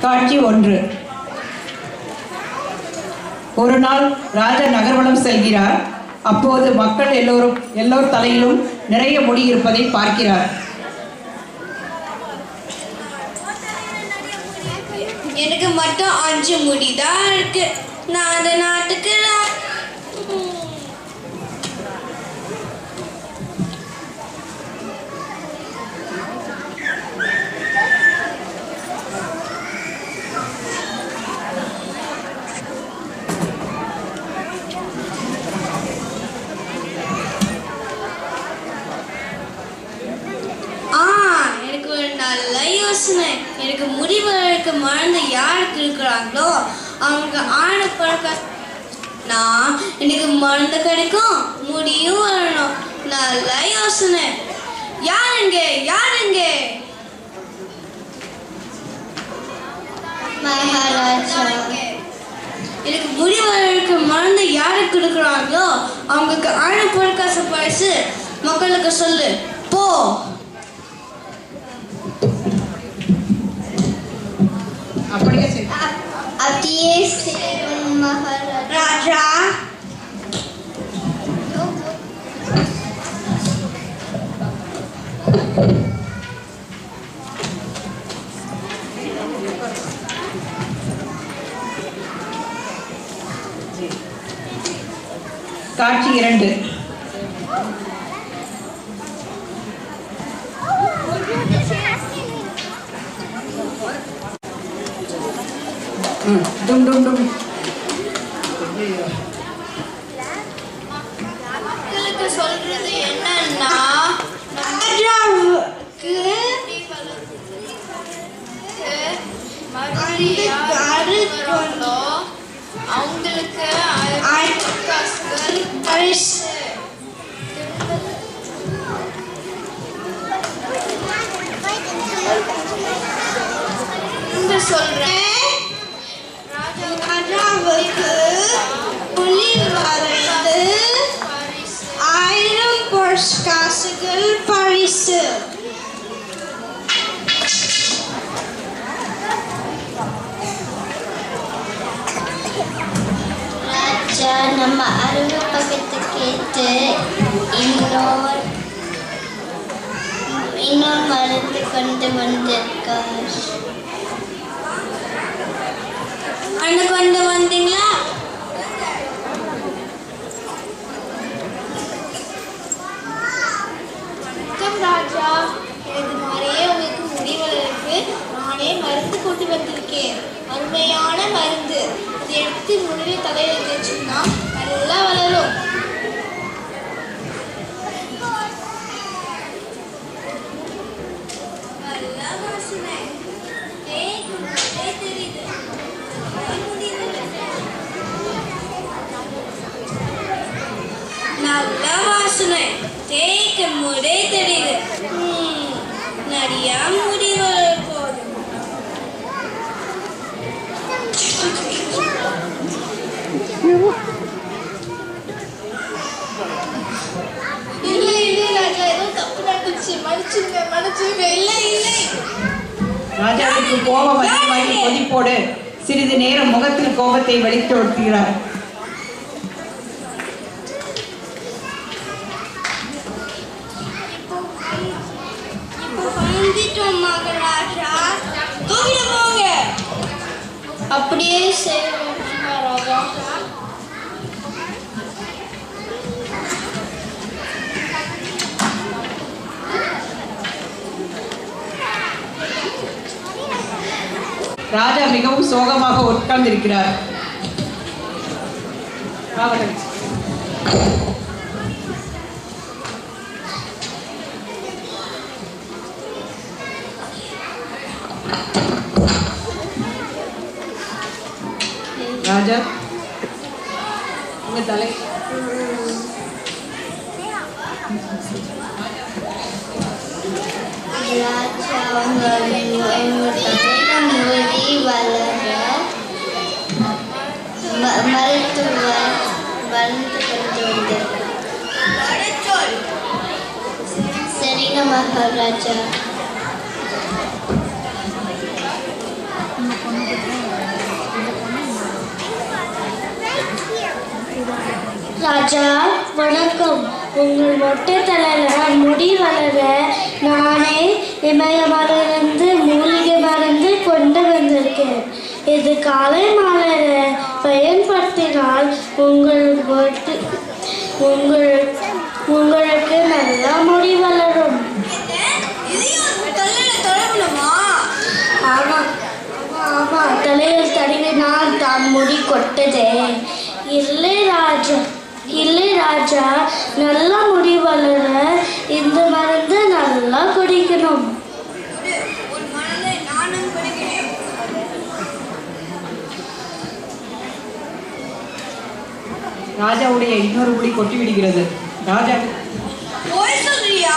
காட்சி 1. ஒரு நாள் ராஜா நகர்வலம் செல்கிறார். அப்போது மக்கள் எல்லோர் தலையிலும் நிறைய முடி இருப்பதை பார்க்கிறார். எனக்கு மட்டும் 5 முடிதான் இருக்கு. நான் அந்த நாட்டுக்கு எனக்கு முடிவதற்கு மறந்து யாருக்கு இருக்கிறாங்களோ அவங்க ஆணை நான் எனக்கு மருந்து கிடைக்கும், முடியும் வரணும். நல்ல யோசனை. யாருங்க மகாராஜா, எனக்கு முடிவதற்கு மருந்து யாருக்கு இருக்கிறாங்களோ அவங்களுக்கு ஆணை பொருட்காசு பரிசு மக்களுக்கு சொல்லு போ. அப்படியே மகாராஜா. காட்சி 2. டும் டும் டும். மக்களுக்கு சொல்றது என்னன்னா, ராஜாவுக்கு அவங்களுக்கு பரிசு சொல்றேன். ராஜாவுக்கு புலில் வரது 1000 பொற்காசுகள் பரிசு. ராஜா நம்ம அருள் பக்கத்து கேட்டு இன்னொரு மருந்து கொண்டு வந்திருக்கார். அண்ணு கொண்டு வந்தீங்களா? ராஜா, எனக்கு நிறைய உங்களுக்கு முடிவுகளுக்கு நானே மருந்து கொண்டு வந்திருக்கேன். அருமையான மருந்து. அதை எடுத்து முடிவை தலையில தேய்ச்சோம்னா நல்லா வளரும். நல்லா வாசனை. தெரியுது. நல்ல வாசனை. தேய்க்கும் போதே தெரியுது. நிறைய முடி போதும். இல்லை ராஜா, ஏதோ தப்பு நடந்துச்சு. மன்னிச்சுங்க. இல்லை. ராஜாவுக்கு கோபம் அதிகமாகி கொதிப்போடு சிறிது நேரம் முகத்தில் கோபத்தை வெளிப்படுத்துகிறார். அப்படியே ராஜா. ராஜா மிகவும் சோகமாக உட்கார்ந்திருக்கிறார். ராஜா, உங்க தலை ராஜா, உங்க தலையில முடி வளர மருத்துவர் மருந்து கொண்டு வந்திருக்கார். சரிங்க மகாராஜா. ராஜா வணக்கம். உங்கள் மொட்டை தலையில முடி வளர நானே இமய மருந்து மூலிகை மருந்து கொண்டு வந்திருக்கேன். இது காலை மாலையில பயன்படுத்தினால் உங்களுக்கு நல்லா முடி வளரும். ஆமா ஆமா, தலையில் தடவினால் தான் முடி கொட்டதே. இல்லை ராஜா, நல்லா முடி வளர இந்த மருந்து நல்லா குடிக்கணும். ராஜாவுடைய இன்னொரு முடி கொட்டி விடுகிறது. ராஜா சொல்றியா?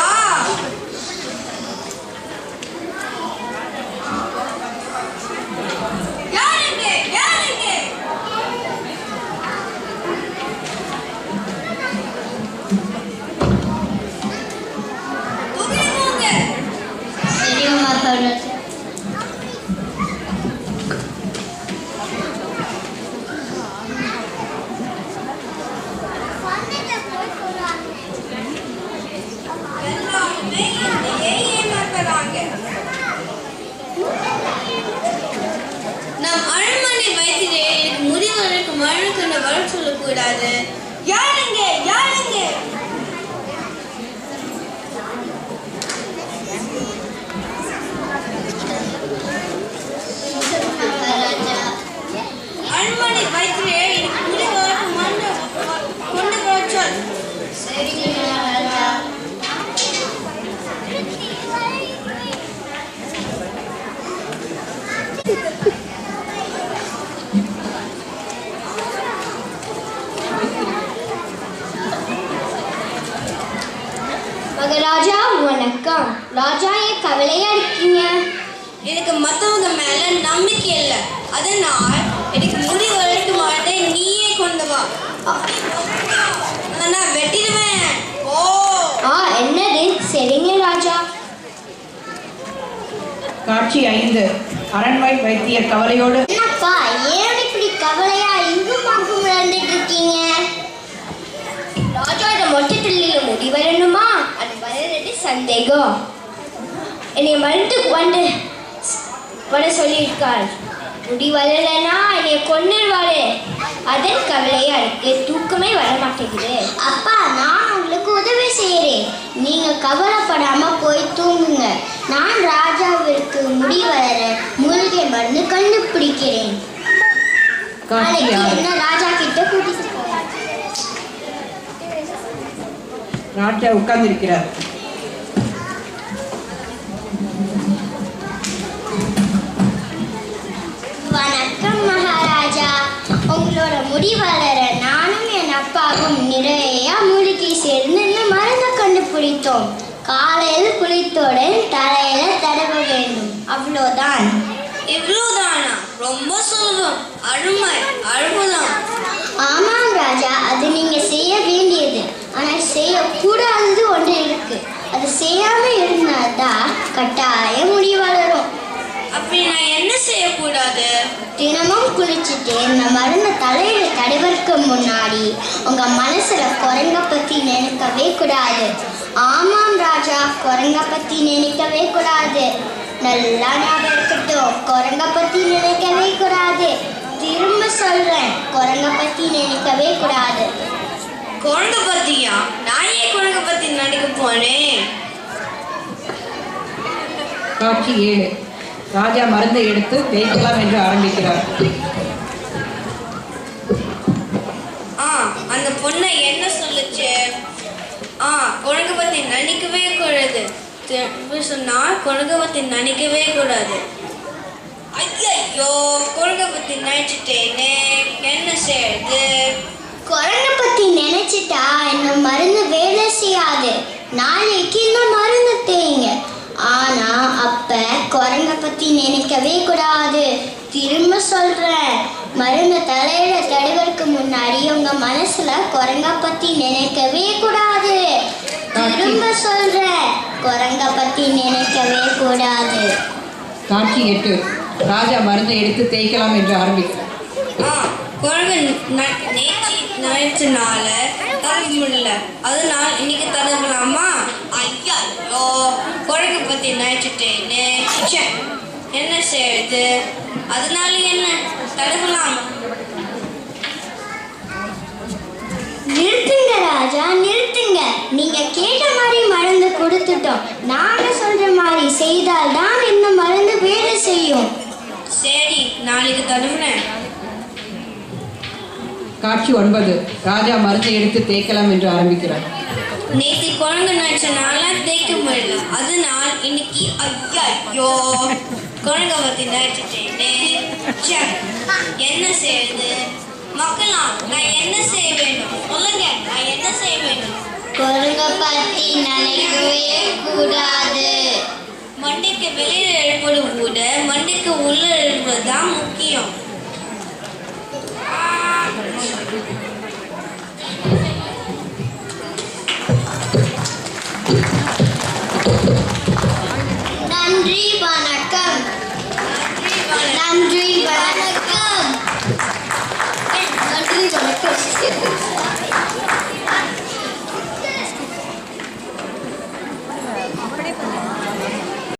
நம் அரண்மனை வைத்திலே எனக்கு முடிவதற்கு மழை வர சொல்லக்கூடாது. யாருங்க யாருங்க? அரண்மனை வைத்திலே எனக்கு முடிவதற்கு மழை கொண்டு வர சொல். சரிங்க ராஜா. மகாராஜா வணக்கம். ராஜா ஏன் கவலையா இருக்கீங்க? எனக்கு மற்றவங்க மேல நம்பிக்கை இல்லை, அதனால் எனக்கு முடி வளர்க்க மாட்டேன், நீயே கொண்டு வா. நான் வெட்டிடுவேன். என்னது? சரிங்க ராஜா. காட்சி 5. அரண்மனை வைத்தியர் கவலையோடு. அப்பா, ஏன் இப்படி கவலையா இங்கும் அங்கும் விளையாண்டுட்டு இருக்கீங்க? ராஜா மொட்டை தலையில முடி வரணுமா? அது வளர்றது சந்தேகம். என்னை மருந்துக்கு வர சொல்லியிருக்காள். முடி வரலன்னா என்னை கொன்னுடுவாரு. அதன் கவலையா இருக்கு, தூக்கமே வர மாட்டேங்குது. அப்பா, நான் உங்களுக்கு உதவி செய்யறேன், நீங்க கவலைப்படாம போய் தூங்குங்க. நான் ராஜாவிற்கு முடி வளர மூலிகை மருந்து கண்டுபிடிக்கிறேன். என்ன ராஜா கிட்ட கூட்டிட்டு ராஜா உட்கார்ந்திருக்கிறார். வணக்கம் மகாராஜா. உங்களோட முடி வளர நானும் என் அப்பாவும் நிறைய மூலிகை சேர்ந்து இந்த மருந்து கண்டுபிடித்தோம். காலையில் குளித்தோடன் தலையில தடவ வேண்டும், அவ்வளோதான். இவ்வளவுதானா? ரொம்ப சுலபம். அருமை, அற்புதம். ஆமாம் ராஜா, அது நீங்க செய்ய வேண்டியது. ஆனால் செய்யக்கூடாதது ஒன்று இருக்கு. அது செய்யாம இருந்தாதான் கட்டாயம் முடி வளரும். அப்படி நான் என்ன செய்யக்கூடாது? தினமும் குளிச்சுட்டு இந்த மருந்து தலையில தடவற்கு முன்னாடி உங்க மனசுல குரங்க பத்தி நினைக்கவே கூடாது. ஆமாம் ராஜா, குரங்க பத்தி நினைக்கவே கூடாது. நல்லா ஞாபகம் இருக்கட்டும், குரங்க பத்தி நினைக்கவே கூடாது. திரும்ப சொல்றேன், குரங்க பத்தி நினைக்கவே கூடாது. குரங்க பத்தியா? நான் ஏன் குரங்க பத்தி நினைக்க போனேன்? காட்சி 7. ராஜா மருந்தை எடுத்து தேய்க்கலாம் என்று ஆரம்பிக்கிறார். அந்த பொண்ணை என்ன சொல்லுச்சு? குரங்க பத்தி நினைக்கவே கூடாது. சொன்னா குரங்க பத்தி நினைக்கவே கூடாது. ஐயோ, குரங்க பத்தி நினைச்சிட்டேனே, என்ன செய்யுது? குரங்க பத்தி நினைச்சிட்டா இந்த மருந்து வேலை செய்யாது. நாளைக்கு இந்த மருந்து தேய்ங்க. ஆனா அப்ப குரங்க பத்தி நினைக்கவே கூடாது. திரும்ப சொல்றேன், மருந்து தலையில தடவருக்கு முன்னாடி உங்க மனசுல குரங்க பத்தி நினைக்கவே கூடாது. திரும்ப சொல்றேன், குரங்க பத்தி நினைக்கவே கூடாது. காட்சி 8. ராஜா மருந்தை எடுத்து தேய்க்கலாம் என்று ஆரம்பிக்கிறார். குரங்கு நேற்று நினைச்சனால தடுக்க முடியல, அதனால இன்னைக்கு தடுக்கலாமா? ஐயோ, குரங்கு பத்தி நினைச்சிட்டேன்னு என்ன செய்யுது? அதனால என்ன தடுக்கலாம்? நிறுத்துங்க ராஜா, நிறுத்துங்க. நீங்க கேட்ட மாதிரி மருந்து கொடுத்துட்டோம். நாங்க சொல்ற மாதிரி செய்தால் தான் இந்த மருந்து வேலை செய்யும். சரி, நாளைக்கு தடுக்கிறேன். காட்சி 9. ராஜா மருந்தை எடுத்து தேய்க்கலாம் என்று ஆரம்பிக்கிறார். நேற்று குரங்கு நினைச்சனால தேய்க்க முடியல, அதனால இன்னைக்கு ஐயோ குரங்கை பத்தி நினைச்சிட்டேன்னு என்ன செய்யுது? மக்களா, நான் என்ன செய்ய வேண்டும்? சொல்லுங்க, நான் என்ன செய்ய வேண்டும்? குரங்க பத்தி நினைக்கவே கூடாது. மண்டைக்கு வெளியில எழுப்பது கூட மண்டைக்கு உள்ள எழுப்பது தான் முக்கியம். நன்றி வணக்கம். நன்றி வணக்கம். நன்றி வணக்கம்.